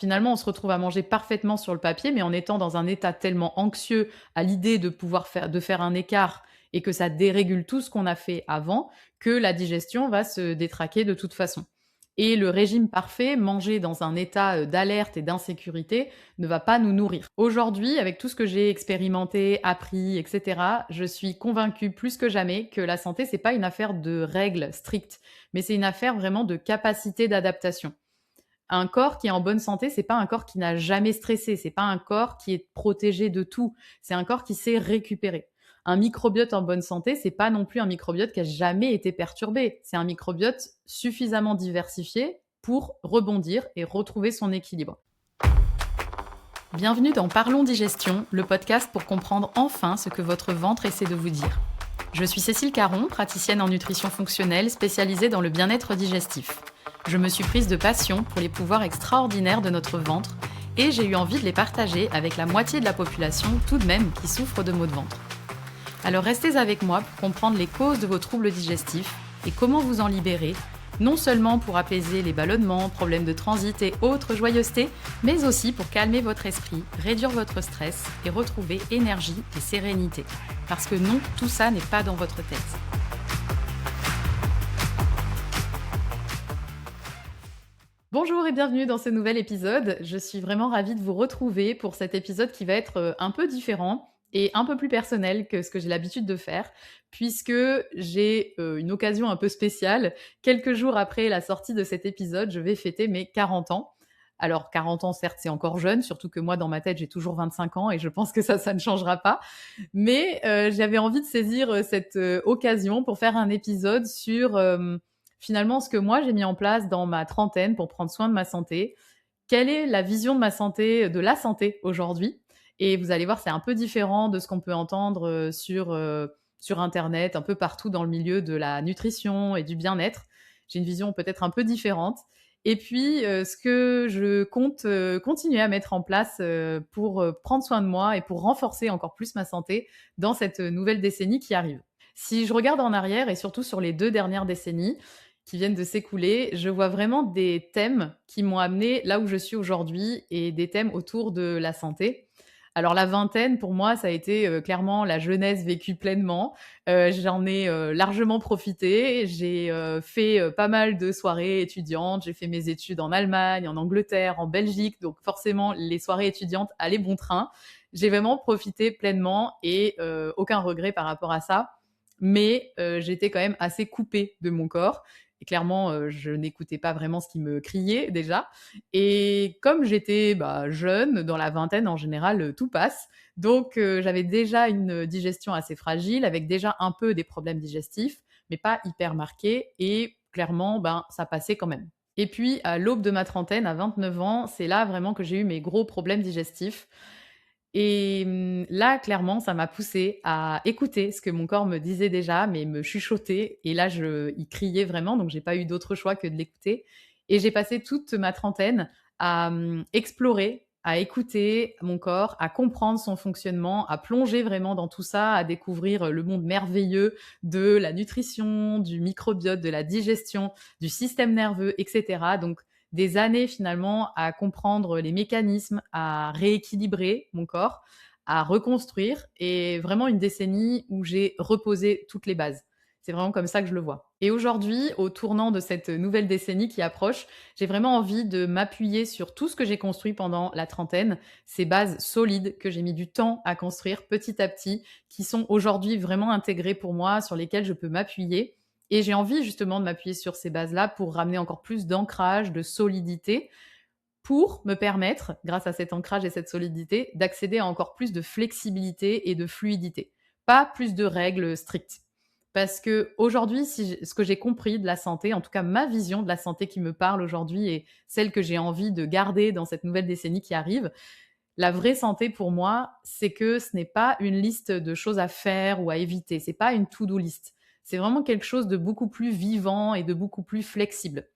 Finalement, on se retrouve à manger parfaitement sur le papier, mais en étant dans un état tellement anxieux à l'idée de pouvoir faire un écart et que ça dérégule tout ce qu'on a fait avant, que la digestion va se détraquer de toute façon. Et le régime parfait, manger dans un état d'alerte et d'insécurité, ne va pas nous nourrir. Aujourd'hui, avec tout ce que j'ai expérimenté, appris, etc., je suis convaincue plus que jamais que la santé, c'est pas une affaire de règles strictes, mais c'est une affaire vraiment de capacité d'adaptation. Un corps qui est en bonne santé, c'est pas un corps qui n'a jamais stressé, c'est pas un corps qui est protégé de tout, c'est un corps qui sait récupérer. Un microbiote en bonne santé, c'est pas non plus un microbiote qui a jamais été perturbé, c'est un microbiote suffisamment diversifié pour rebondir et retrouver son équilibre. Bienvenue dans Parlons Digestion, le podcast pour comprendre enfin ce que votre ventre essaie de vous dire. Je suis Cécile Caron, praticienne en nutrition fonctionnelle spécialisée dans le bien-être digestif. Je me suis prise de passion pour les pouvoirs extraordinaires de notre ventre et j'ai eu envie de les partager avec la moitié de la population tout de même qui souffre de maux de ventre. Alors restez avec moi pour comprendre les causes de vos troubles digestifs et comment vous en libérer, non seulement pour apaiser les ballonnements, problèmes de transit et autres joyeusetés, mais aussi pour calmer votre esprit, réduire votre stress et retrouver énergie et sérénité. Parce que non, tout ça n'est pas dans votre tête. Bonjour et bienvenue dans ce nouvel épisode. Je suis vraiment ravie de vous retrouver pour cet épisode qui va être un peu différent et un peu plus personnel que ce que j'ai l'habitude de faire, puisque j'ai une occasion un peu spéciale. Quelques jours après la sortie de cet épisode, je vais fêter mes 40 ans. Alors 40 ans, certes, c'est encore jeune, surtout que moi, dans ma tête, j'ai toujours 25 ans et je pense que ça ne changera pas. Mais j'avais envie de saisir cette occasion pour faire un épisode sur finalement ce que moi j'ai mis en place dans ma trentaine pour prendre soin de ma santé. Quelle est la vision de ma santé, de la santé aujourd'hui? Et vous allez voir, c'est un peu différent de ce qu'on peut entendre sur internet, un peu partout dans le milieu de la nutrition et du bien-être. J'ai une vision peut-être un peu différente. Et puis, ce que je compte continuer à mettre en place pour prendre soin de moi et pour renforcer encore plus ma santé dans cette nouvelle décennie qui arrive. Si je regarde en arrière et surtout sur les 2 dernières décennies qui viennent de s'écouler, je vois vraiment des thèmes qui m'ont amenée là où je suis aujourd'hui et des thèmes autour de la santé. Alors la vingtaine, pour moi, ça a été, clairement la jeunesse vécue pleinement. J'en ai, largement profité. J'ai, fait, pas mal de soirées étudiantes. J'ai fait mes études en Allemagne, en Angleterre, en Belgique, donc forcément les soirées étudiantes allaient bon train. J'ai vraiment profité pleinement et aucun regret par rapport à ça. Mais j'étais quand même assez coupée de mon corps et clairement, je n'écoutais pas vraiment ce qui me criait déjà et comme j'étais, jeune, dans la vingtaine en général, tout passe. Donc j'avais déjà une digestion assez fragile avec déjà un peu des problèmes digestifs, mais pas hyper marqués et clairement, ça passait quand même. Et puis à l'aube de ma trentaine, à 29 ans, c'est là vraiment que j'ai eu mes gros problèmes digestifs. Et là, clairement, ça m'a poussée à écouter ce que mon corps me disait déjà, mais me chuchotait et là, il criait vraiment, donc j'ai pas eu d'autre choix que de l'écouter et j'ai passé toute ma trentaine à, explorer, à écouter mon corps, à comprendre son fonctionnement, à plonger vraiment dans tout ça, à découvrir, le monde merveilleux de la nutrition, du microbiote, de la digestion, du système nerveux et cetera. Donc des années finalement à comprendre les mécanismes, à rééquilibrer mon corps, à reconstruire et vraiment une décennie où j'ai reposé toutes les bases. C'est vraiment comme ça que je le vois. Et aujourd'hui, au tournant de cette nouvelle décennie qui approche, j'ai vraiment envie de m'appuyer sur tout ce que j'ai construit pendant la trentaine, ces bases solides que j'ai mis du temps à construire petit à petit, qui sont aujourd'hui vraiment intégrées pour moi, sur lesquelles je peux m'appuyer et j'ai envie justement de m'appuyer sur ces bases-là pour ramener encore plus d'ancrage, de solidité, pour me permettre, grâce à cet ancrage et cette solidité, d'accéder à encore plus de flexibilité et de fluidité. Pas plus de règles strictes. Parce que aujourd'hui, ce que j'ai compris de la santé, en tout cas ma vision de la santé qui me parle aujourd'hui et celle que j'ai envie de garder dans cette nouvelle décennie qui arrive, la vraie santé pour moi, c'est que ce n'est pas une liste de choses à faire ou à éviter. C'est pas une to-do list. C'est vraiment quelque chose de beaucoup plus vivant et de beaucoup plus flexible.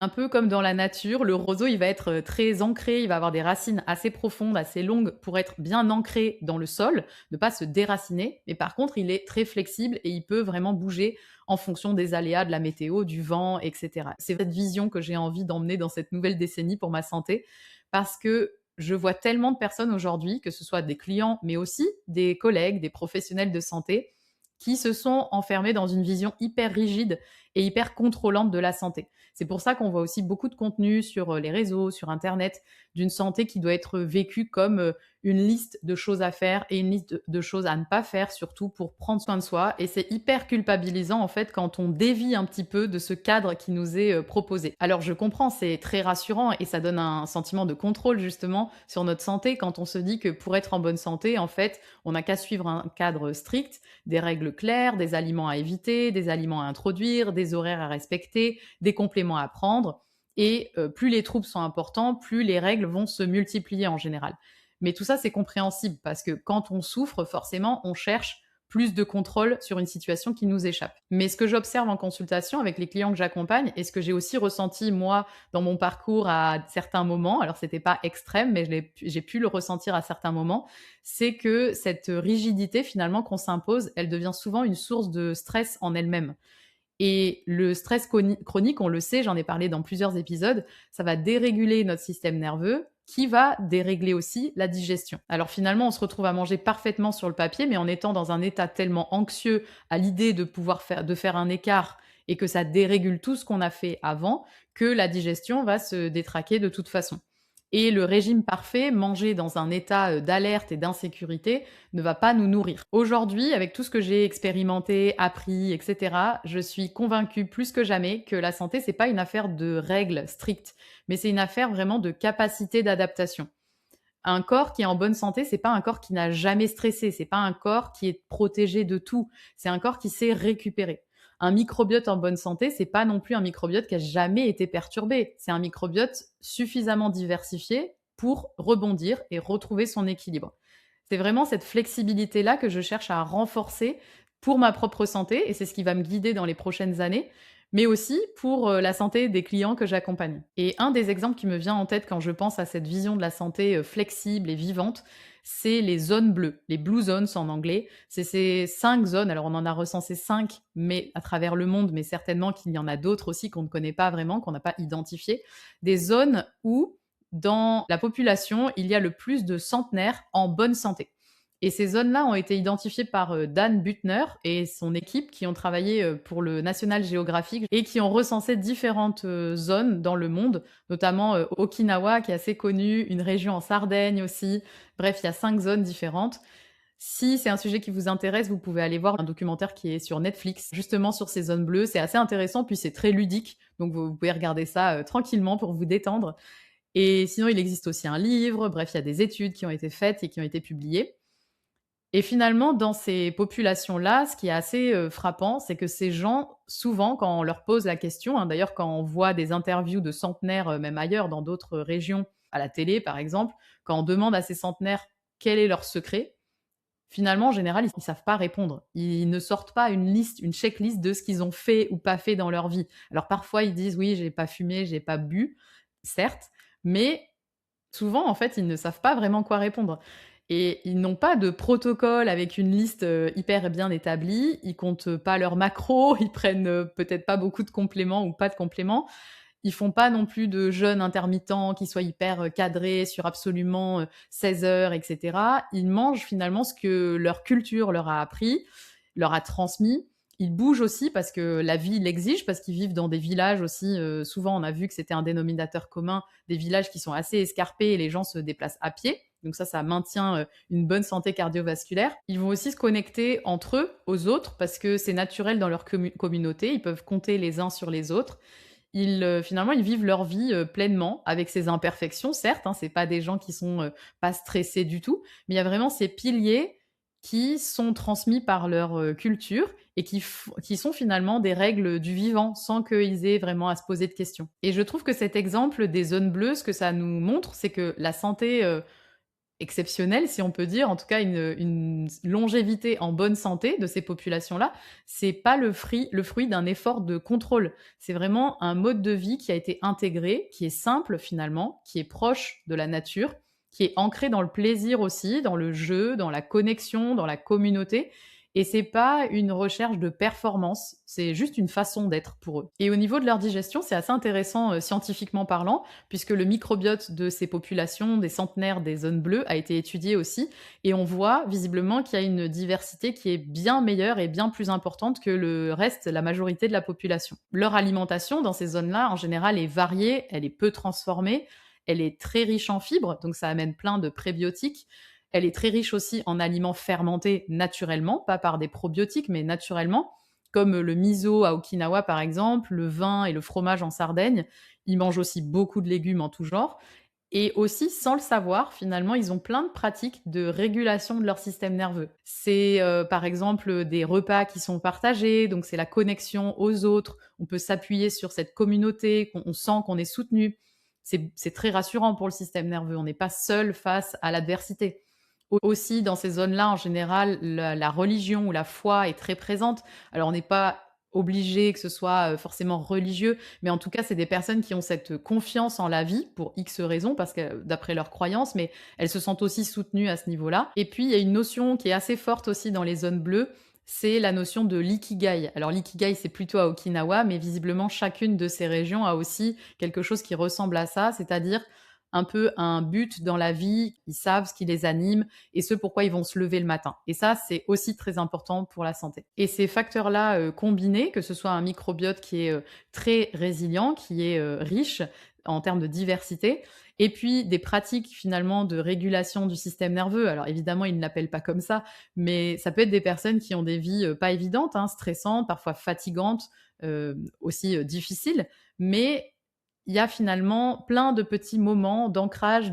Un peu comme dans la nature, le roseau, il va être très ancré, il va avoir des racines assez profondes, assez longues pour être bien ancré dans le sol, ne pas se déraciner. Mais par contre, il est très flexible et il peut vraiment bouger en fonction des aléas de la météo, du vent, etc. C'est cette vision que j'ai envie d'emmener dans cette nouvelle décennie pour ma santé, parce que je vois tellement de personnes aujourd'hui, que ce soit des clients, mais aussi des collègues, des professionnels de santé, qui se sont enfermés dans une vision hyper rigide et hyper contrôlante de la santé. C'est pour ça qu'on voit aussi beaucoup de contenu sur les réseaux, sur Internet, d'une santé qui doit être vécue comme une liste de choses à faire et une liste de choses à ne pas faire, surtout pour prendre soin de soi. Et c'est hyper culpabilisant en fait quand on dévie un petit peu de ce cadre qui nous est proposé. Alors je comprends, c'est très rassurant et ça donne un sentiment de contrôle justement sur notre santé quand on se dit que pour être en bonne santé, en fait, on n'a qu'à suivre un cadre strict, des règles claires, des aliments à éviter, des aliments à introduire, des horaires à respecter, des compléments à prendre. Et plus les troubles sont importants, plus les règles vont se multiplier en général. Mais tout ça, c'est compréhensible parce que quand on souffre, forcément, on cherche plus de contrôle sur une situation qui nous échappe. Mais ce que j'observe en consultation avec les clients que j'accompagne et ce que j'ai aussi ressenti moi dans mon parcours à certains moments, alors c'était pas extrême, mais j'ai pu le ressentir à certains moments, c'est que cette rigidité finalement qu'on s'impose, elle devient souvent une source de stress en elle-même. Et le stress chronique, on le sait, j'en ai parlé dans plusieurs épisodes, ça va déréguler notre système nerveux qui va dérégler aussi la digestion. Alors finalement, on se retrouve à manger parfaitement sur le papier, mais en étant dans un état tellement anxieux à l'idée de pouvoir faire un écart et que ça dérégule tout ce qu'on a fait avant, que la digestion va se détraquer de toute façon. Et le régime parfait, manger dans un état d'alerte et d'insécurité, ne va pas nous nourrir. Aujourd'hui, avec tout ce que j'ai expérimenté, appris, etc., je suis convaincue plus que jamais que la santé, c'est pas une affaire de règles strictes, mais c'est une affaire vraiment de capacité d'adaptation. Un corps qui est en bonne santé, c'est pas un corps qui n'a jamais stressé, c'est pas un corps qui est protégé de tout, c'est un corps qui sait récupérer. Un microbiote en bonne santé, c'est pas non plus un microbiote qui a jamais été perturbé, c'est un microbiote suffisamment diversifié pour rebondir et retrouver son équilibre. C'est vraiment cette flexibilité-là que je cherche à renforcer pour ma propre santé et c'est ce qui va me guider dans les prochaines années, mais aussi pour la santé des clients que j'accompagne. Et un des exemples qui me vient en tête quand je pense à cette vision de la santé flexible et vivante, c'est les zones bleues, les blue zones en anglais. C'est ces 5 zones, alors on en a recensé 5 mais à travers le monde, mais certainement qu'il y en a d'autres aussi qu'on ne connaît pas vraiment, qu'on n'a pas identifiées. Des zones où dans la population, il y a le plus de centenaires en bonne santé. Et ces zones-là ont été identifiées par Dan Buettner et son équipe qui ont travaillé pour le National Geographic et qui ont recensé différentes zones dans le monde, notamment Okinawa qui est assez connu, une région en Sardaigne aussi. Bref, il y a 5 zones différentes. Si c'est un sujet qui vous intéresse, vous pouvez aller voir un documentaire qui est sur Netflix, justement sur ces zones bleues. C'est assez intéressant, puis c'est très ludique, donc vous pouvez regarder ça tranquillement pour vous détendre. Et sinon, il existe aussi un livre, bref, il y a des études qui ont été faites et qui ont été publiées. Et finalement, dans ces populations-là, ce qui est assez frappant, c'est que ces gens, souvent, quand on leur pose la question, hein, d'ailleurs, quand on voit des interviews de centenaires, même ailleurs, dans d'autres régions, à la télé, par exemple, quand on demande à ces centenaires quel est leur secret, finalement, en général, ils ne savent pas répondre. Ils ne sortent pas une liste, une checklist de ce qu'ils ont fait ou pas fait dans leur vie. Alors parfois, ils disent: «Oui, j'ai pas fumé, j'ai pas bu», certes, mais souvent, en fait, ils ne savent pas vraiment quoi répondre et ils n'ont pas de protocole avec une liste, hyper bien établie. Ils comptent pas leurs macros, ils prennent, peut-être pas beaucoup de compléments ou pas de compléments. Ils font pas non plus de jeûne intermittent qui soit hyper, cadré sur absolument, 16 heures et cetera. Ils mangent finalement ce que leur culture leur a appris, leur a transmis. Ils bougent aussi parce que la vie l'exige, parce qu'ils vivent dans des villages aussi, souvent on a vu que c'était un dénominateur commun, des villages qui sont assez escarpés et les gens se déplacent à pied. Donc ça maintient, une bonne santé cardiovasculaire. Ils vont aussi se connecter entre eux, aux autres, parce que c'est naturel dans leur communauté. Ils peuvent compter les uns sur les autres. Finalement, ils vivent leur vie, pleinement avec ses imperfections, certes, hein, c'est pas des gens qui sont, pas stressés du tout, mais il y a vraiment ces piliers qui sont transmis par leur, culture et qui sont finalement des règles du vivant, sans qu'ils aient vraiment à se poser de questions. Et je trouve que cet exemple des zones bleues, ce que ça nous montre, c'est que la santé, exceptionnelle, si on peut dire, en tout cas une longévité en bonne santé de ces populations-là, c'est pas le fruit d'un effort de contrôle. C'est vraiment un mode de vie qui a été intégré, qui est simple finalement, qui est proche de la nature, qui est ancré dans le plaisir aussi, dans le jeu, dans la connexion, dans la communauté Et c'est pas une recherche de performance, c'est juste une façon d'être pour eux. Et au niveau de leur digestion, c'est assez intéressant scientifiquement parlant, puisque le microbiote de ces populations, des centenaires des zones bleues, a été étudié aussi, et on voit visiblement qu'il y a une diversité qui est bien meilleure et bien plus importante que le reste, la majorité de la population. Leur alimentation dans ces zones-là, en général, est variée, elle est peu transformée, elle est très riche en fibres, donc ça amène plein de prébiotiques. Elle est très riche aussi en aliments fermentés naturellement, pas par des probiotiques, mais naturellement, comme le miso à Okinawa par exemple, le vin et le fromage en Sardaigne. Ils mangent aussi beaucoup de légumes en tout genre. Et aussi, sans le savoir, finalement, ils ont plein de pratiques de régulation de leur système nerveux. C'est par exemple des repas qui sont partagés, donc c'est la connexion aux autres. On peut s'appuyer sur cette communauté, on sent qu'on est soutenu. C'est très rassurant pour le système nerveux. On n'est pas seul face à l'adversité. Aussi, dans ces zones-là, en général, la religion ou la foi est très présente. Alors, on n'est pas obligé que ce soit forcément religieux, mais en tout cas, c'est des personnes qui ont cette confiance en la vie pour X raisons, parce que d'après leurs croyances, mais elles se sentent aussi soutenues à ce niveau-là. Et puis, il y a une notion qui est assez forte aussi dans les zones bleues, c'est la notion de l'ikigai. Alors, l'ikigai, c'est plutôt à Okinawa, mais visiblement, chacune de ces régions a aussi quelque chose qui ressemble à ça, c'est-à-dire un peu un but dans la vie, ils savent ce qui les anime et ce pourquoi ils vont se lever le matin. Et ça, c'est aussi très important pour la santé. Et ces facteurs-là combinés, que ce soit un microbiote qui est très résilient, qui est riche en termes de diversité, et puis des pratiques finalement de régulation du système nerveux. Alors évidemment, ils ne l'appellent pas comme ça, mais ça peut être des personnes qui ont des vies pas évidentes, hein, stressantes, parfois fatigantes, aussi difficiles, mais il y a finalement plein de petits moments d'ancrage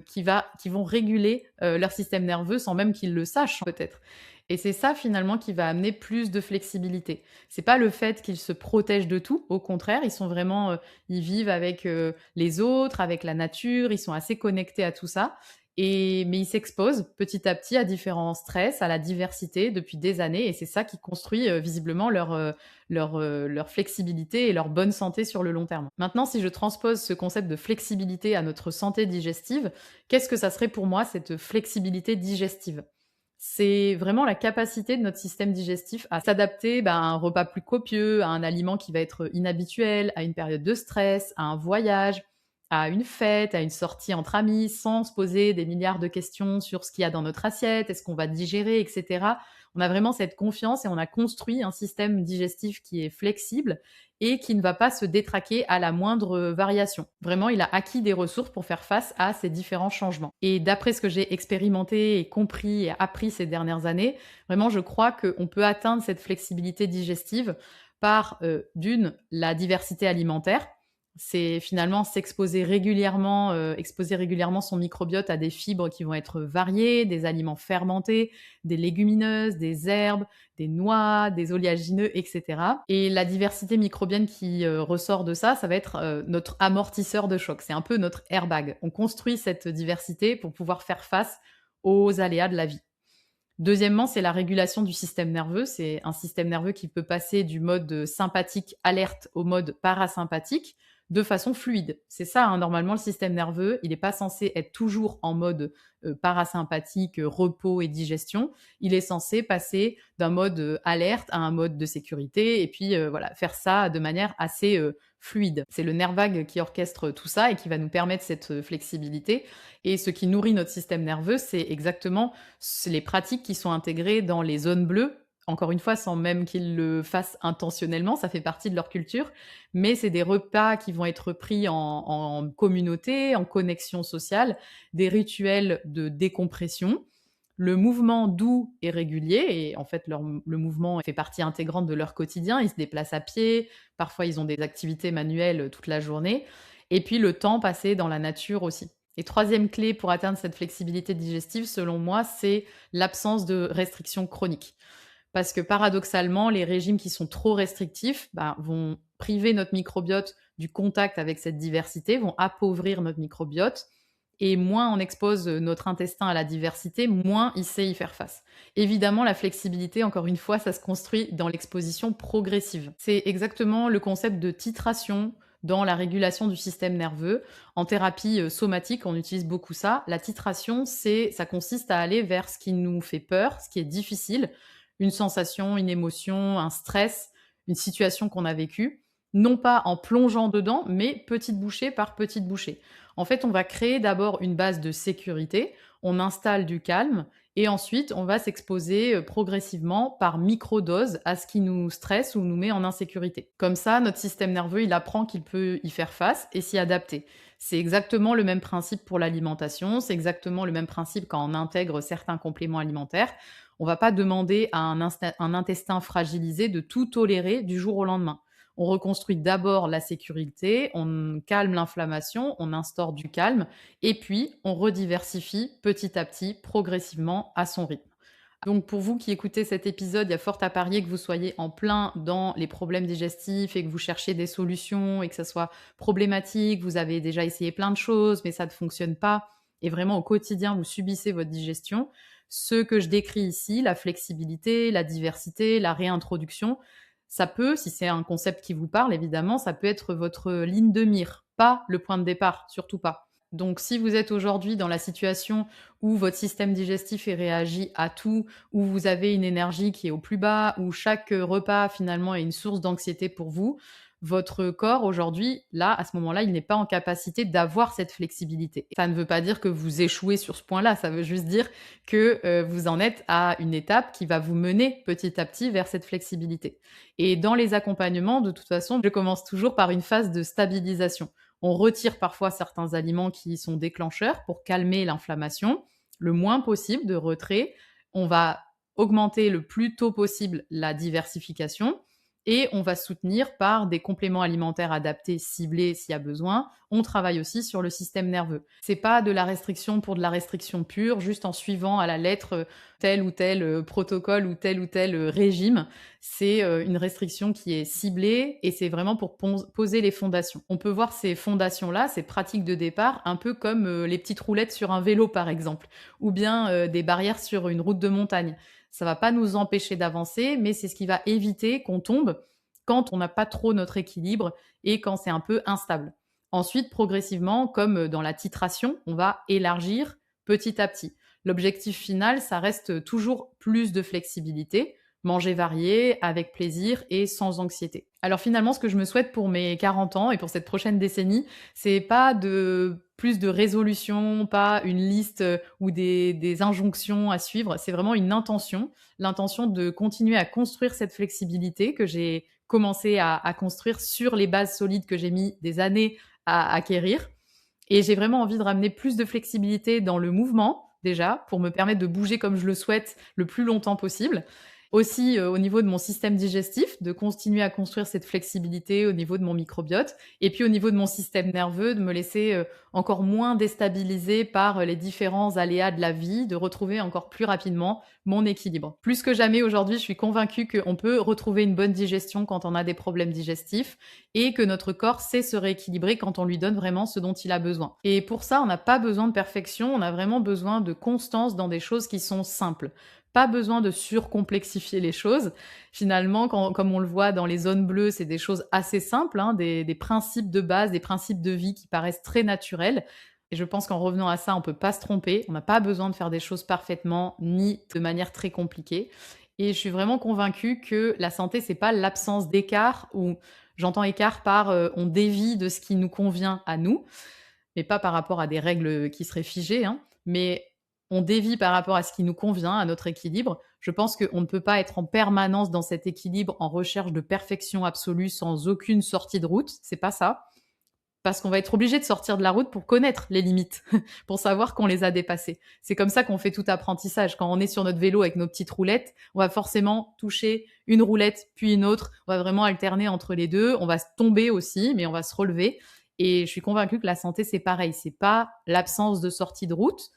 qui vont réguler leur système nerveux sans même qu'ils le sachent peut-être. Et c'est ça finalement qui va amener plus de flexibilité. C'est pas le fait qu'ils se protègent de tout, au contraire, ils sont vraiment, ils vivent avec les autres, avec la nature, ils sont assez connectés à tout ça. Mais ils s'exposent petit à petit à différents stress, à la diversité depuis des années, et c'est ça qui construit visiblement leur flexibilité et leur bonne santé sur le long terme. Maintenant, si je transpose ce concept de flexibilité à notre santé digestive, qu'est-ce que ça serait pour moi cette flexibilité digestive? C'est vraiment la capacité de notre système digestif à s'adapter à un repas plus copieux, à un aliment qui va être inhabituel, à une période de stress, à un voyage, à une fête, à une sortie entre amis, sans se poser des milliards de questions sur ce qu'il y a dans notre assiette, est-ce qu'on va digérer, etc. On a vraiment cette confiance et on a construit un système digestif qui est flexible et qui ne va pas se détraquer à la moindre variation. Vraiment, il a acquis des ressources pour faire face à ces différents changements. Et d'après ce que j'ai expérimenté et compris et appris ces dernières années, vraiment, je crois qu'on peut atteindre cette flexibilité digestive par, d'une, la diversité alimentaire. C'est finalement exposer régulièrement son microbiote à des fibres qui vont être variées, des aliments fermentés, des légumineuses, des herbes, des noix, des oléagineux, etc. Et la diversité microbienne qui ressort de ça, ça va être notre amortisseur de choc. C'est un peu notre airbag. On construit cette diversité pour pouvoir faire face aux aléas de la vie. Deuxièmement, c'est la régulation du système nerveux. C'est un système nerveux qui peut passer du mode sympathique alerte au mode parasympathique de façon fluide. C'est ça, hein, normalement, le système nerveux, il n'est pas censé être toujours en mode parasympathique, repos et digestion. Il est censé passer d'un mode alerte à un mode de sécurité et puis voilà, faire ça de manière assez fluide. C'est le nerf vague qui orchestre tout ça et qui va nous permettre cette flexibilité. Et ce qui nourrit notre système nerveux, c'est exactement les pratiques qui sont intégrées dans les zones bleues. Encore une fois, sans même qu'ils le fassent intentionnellement, ça fait partie de leur culture, mais c'est des repas qui vont être pris en communauté, en connexion sociale, des rituels de décompression, le mouvement doux et régulier, et en fait le mouvement fait partie intégrante de leur quotidien, ils se déplacent à pied, parfois ils ont des activités manuelles toute la journée, et puis le temps passé dans la nature aussi. Et troisième clé pour atteindre cette flexibilité digestive, selon moi, c'est l'absence de restrictions chroniques. Parce que paradoxalement, les régimes qui sont trop restrictifs vont priver notre microbiote du contact avec cette diversité, vont appauvrir notre microbiote. Et moins on expose notre intestin à la diversité, moins il sait y faire face. Évidemment, la flexibilité, encore une fois, ça se construit dans l'exposition progressive. C'est exactement le concept de titration dans la régulation du système nerveux. En thérapie somatique, on utilise beaucoup ça. La titration, ça consiste à aller vers ce qui nous fait peur, ce qui est difficile, une sensation, une émotion, un stress, une situation qu'on a vécue, non pas en plongeant dedans, mais petite bouchée par petite bouchée. En fait, on va créer d'abord une base de sécurité, on installe du calme et ensuite on va s'exposer progressivement par microdose à ce qui nous stresse ou nous met en insécurité. Comme ça, notre système nerveux, il apprend qu'il peut y faire face et s'y adapter. C'est exactement le même principe pour l'alimentation, c'est exactement le même principe quand on intègre certains compléments alimentaires. On va pas demander à un intestin fragilisé de tout tolérer du jour au lendemain. On reconstruit d'abord la sécurité, on calme l'inflammation, on instaure du calme et puis on rediversifie petit à petit, progressivement, à son rythme. Donc pour vous qui écoutez cet épisode, il y a fort à parier que vous soyez en plein dans les problèmes digestifs et que vous cherchiez des solutions et que ça soit problématique, vous avez déjà essayé plein de choses mais ça ne fonctionne pas et vraiment au quotidien vous subissez votre digestion. Ce que je décris ici, la flexibilité, la diversité, la réintroduction, ça peut, si c'est un concept qui vous parle évidemment, ça peut être votre ligne de mire, pas le point de départ, surtout pas. Donc si vous êtes aujourd'hui dans la situation où votre système digestif réagit à tout, où vous avez une énergie qui est au plus bas, où chaque repas finalement est une source d'anxiété pour vous, votre corps aujourd'hui, là, à ce moment-là, il n'est pas en capacité d'avoir cette flexibilité. Ça ne veut pas dire que vous échouez sur ce point-là, ça veut juste dire que vous en êtes à une étape qui va vous mener petit à petit vers cette flexibilité. Et dans les accompagnements, de toute façon, je commence toujours par une phase de stabilisation. On retire parfois certains aliments qui sont déclencheurs pour calmer l'inflammation, le moins possible de retrait. On va augmenter le plus tôt possible la diversification et on va soutenir par des compléments alimentaires adaptés, ciblés s'il y a besoin. On travaille aussi sur le système nerveux. C'est pas de la restriction pour de la restriction pure, juste en suivant à la lettre tel ou tel protocole ou tel régime. C'est une restriction qui est ciblée et c'est vraiment pour poser les fondations. On peut voir ces fondations-là, ces pratiques de départ, un peu comme les petites roulettes sur un vélo par exemple, ou bien des barrières sur une route de montagne. Ça va pas nous empêcher d'avancer, mais c'est ce qui va éviter qu'on tombe quand on n'a pas trop notre équilibre et quand c'est un peu instable. Ensuite, progressivement, comme dans la titration, on va élargir petit à petit. L'objectif final, ça reste toujours plus de flexibilité, manger varié, avec plaisir et sans anxiété. Alors finalement, ce que je me souhaite pour mes 40 ans et pour cette prochaine décennie, c'est pas de plus de résolutions, pas une liste ou des injonctions à suivre, c'est vraiment une intention, l'intention de continuer à construire cette flexibilité que j'ai commencé à construire sur les bases solides que j'ai mis des années à acquérir. Et j'ai vraiment envie de ramener plus de flexibilité dans le mouvement, déjà, pour me permettre de bouger comme je le souhaite le plus longtemps possible. Aussi, au niveau de mon système digestif, de continuer à construire cette flexibilité au niveau de mon microbiote et puis au niveau de mon système nerveux, de me laisser, encore moins déstabiliser par, les différents aléas de la vie, de retrouver encore plus rapidement mon équilibre. Plus que jamais aujourd'hui, je suis convaincue qu'on peut retrouver une bonne digestion quand on a des problèmes digestifs et que notre corps sait se rééquilibrer quand on lui donne vraiment ce dont il a besoin. Et pour ça, on n'a pas besoin de perfection, on a vraiment besoin de constance dans des choses qui sont simples. Pas besoin de surcomplexifier les choses. Finalement, comme on le voit dans les zones bleues, c'est des choses assez simples, hein, des principes de base, des principes de vie qui paraissent très naturels. Et je pense qu'en revenant à ça, on peut pas se tromper. On n'a pas besoin de faire des choses parfaitement, ni de manière très compliquée. Et je suis vraiment convaincue que la santé, c'est pas l'absence d'écart, ou j'entends écart par on dévie de ce qui nous convient à nous, mais pas par rapport à des règles qui seraient figées, hein, mais on dévie par rapport à ce qui nous convient, à notre équilibre. Je pense qu'on ne peut pas être en permanence dans cet équilibre en recherche de perfection absolue sans aucune sortie de route. C'est pas ça. Parce qu'on va être obligé de sortir de la route pour connaître les limites, pour savoir qu'on les a dépassées. C'est comme ça qu'on fait tout apprentissage. Quand on est sur notre vélo avec nos petites roulettes, on va forcément toucher une roulette puis une autre. On va vraiment alterner entre les deux. On va se tomber aussi, mais on va se relever. Et je suis convaincue que la santé, c'est pareil. C'est pas l'absence de sortie de route.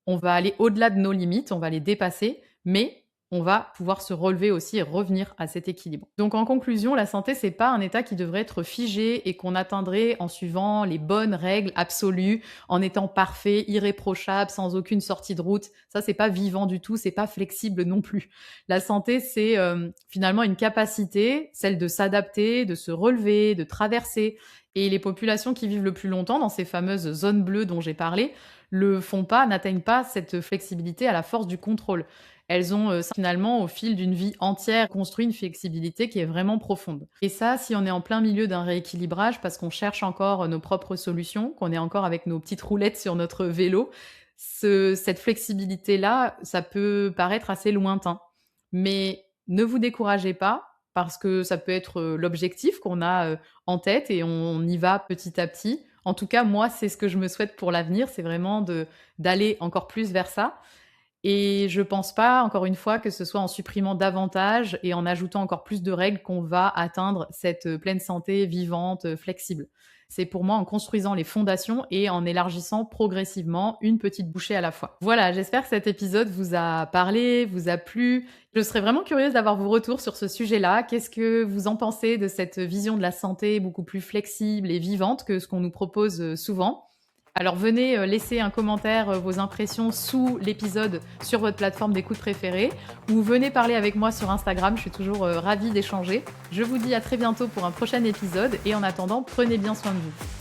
On va aller au-delà de nos limites, on va les dépasser, mais on va pouvoir se relever aussi et revenir à cet équilibre. Donc en conclusion, la santé, c'est pas un état qui devrait être figé et qu'on atteindrait en suivant les bonnes règles absolues, en étant parfait, irréprochable, sans aucune sortie de route. Ça, c'est pas vivant du tout, c'est pas flexible non plus. La santé, c'est finalement une capacité, celle de s'adapter, de se relever, de traverser Et les populations qui vivent le plus longtemps dans ces fameuses zones bleues dont j'ai parlé, le font pas, n'atteignent pas cette flexibilité à la force du contrôle. Elles ont finalement, au fil d'une vie entière, construit une flexibilité qui est vraiment profonde. Et ça, si on est en plein milieu d'un rééquilibrage parce qu'on cherche encore nos propres solutions, qu'on est encore avec nos petites roulettes sur notre vélo, cette flexibilité-là, ça peut paraître assez lointain. Mais ne vous découragez pas parce que ça peut être l'objectif qu'on a en tête et on y va petit à petit. En tout cas, moi, c'est ce que je me souhaite pour l'avenir, c'est vraiment d'aller encore plus vers ça. Et je pense pas, encore une fois, que ce soit en supprimant davantage et en ajoutant encore plus de règles qu'on va atteindre cette pleine santé vivante, flexible. C'est pour moi en construisant les fondations et en élargissant progressivement une petite bouchée à la fois. Voilà, j'espère que cet épisode vous a parlé, vous a plu. Je serais vraiment curieuse d'avoir vos retours sur ce sujet-là. Qu'est-ce que vous en pensez de cette vision de la santé beaucoup plus flexible et vivante que ce qu'on nous propose souvent? Alors venez laisser un commentaire, vos impressions sous l'épisode sur votre plateforme d'écoute préférée ou venez parler avec moi sur Instagram, je suis toujours ravie d'échanger. Je vous dis à très bientôt pour un prochain épisode et en attendant, prenez bien soin de vous.